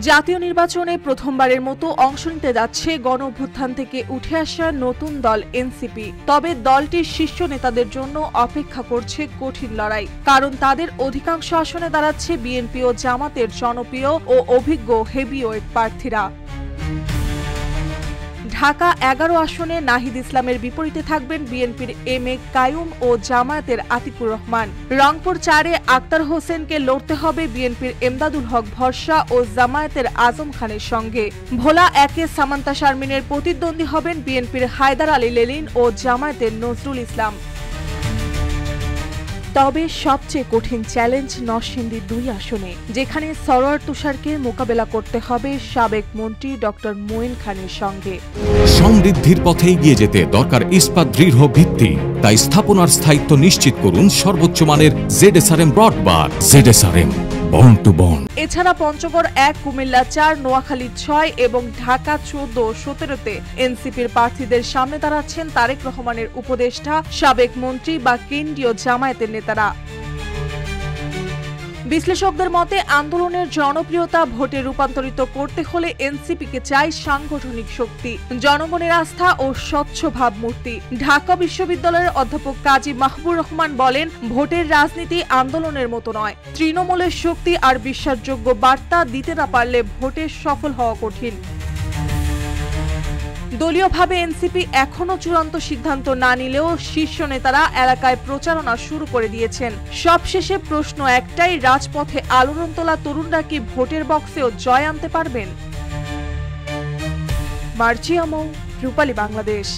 জাতীয় নির্বাচনে প্রথমবারের মতো অংশ নিতে যাচ্ছে গণ অভ্যুত্থান থেকে উঠে আসা নতুন দল এনসিপি। তবে দলটির শীর্ষ নেতাদের জন্য অপেক্ষা করছে কঠিন লড়াই, কারণ তাদের অধিকাংশ আসনে দাঁড়াচ্ছে বিএনপি ও জামাতের জনপ্রিয় ও অভিজ্ঞ হেভিওয়েট প্রার্থীরা। ঢাকা ১১ আসনে নাহিদ ইসলামের বিপরীতে থাকবেন বিএনপির এম এ কাইয়ুম ও জামায়াতের আতিকুর রহমান। রংপুর ৪-এ আক্তার হোসেনকে লড়তে হবে বিএনপির এমদাদুল হক ভরসা ও জামায়াতের আজম খানের সঙ্গে। ভোলা ১-এ সামান্তা শারমিনের প্রতিদ্বন্দ্বী হবেন বিএনপির হায়দার আলী লেলিন ও জামায়াতের নজরুল ইসলাম। তবে সবচেয়ে কঠিন চ্যালেঞ্জ নরসিংদী ২ আসনে, যেখানে সরোয়ার তুষারকে মোকাবেলা করতে হবে সাবেক মন্ত্রী ডক্টর মোয়েন খানের সঙ্গে। সমৃদ্ধির পথে এগিয়ে যেতে দরকার ইস্পাত দৃঢ় ভিত্তি, তাই স্থাপনার স্থায়িত্ব নিশ্চিত করুন সর্বোচ্চ মানের ZSRM ব্রডবার। ZSRM bond to bond. এছাড়া পঞ্চগড় ১, কুমিল্লা ৪, নোয়াখালী ৬ এবং ঢাকা ১৪-১৭-তে এনসিপির প্রার্থীদের সামনে দাঁড়াচ্ছেন তারেক রহমানের উপদেষ্টা, সাবেক মন্ত্রী বা কেন্দ্রীয় জামায়াতের নেতারা। বিশ্লেষকদের মতে আন্দোলনের জনপ্রিয়তা ভোটে রূপান্তরিত করতে হলে এনসিপিকে চাই সাংগঠনিক শক্তি, জনগণের আস্থা ও স্বচ্ছ ভাবমূর্তি। ঢাকা বিশ্ববিদ্যালয়ের অধ্যাপক কাজী মাহবুর রহমান বলেন, ভোটের রাজনীতি আন্দোলনের মতো নয়। তৃণমূলের শক্তি আর বিশ্বাসযোগ্য বার্তা দিতে না পারলে ভোটে সফল হওয়া কঠিন। দলীয়ভাবে এনসিপি এখনো চূড়ান্ত সিদ্ধান্ত না নিলেও শীর্ষ নেতারা এলাকায় প্রচারণা শুরু করে দিয়েছেন। সবশেষে প্রশ্ন একটাই, রাজপথে আলোড়ন তোলা তরুণরা কি ভোটের বক্সেও জয় আনতে পারবেন? মার্জিয়া মৌ, রূপালী বাংলাদেশ।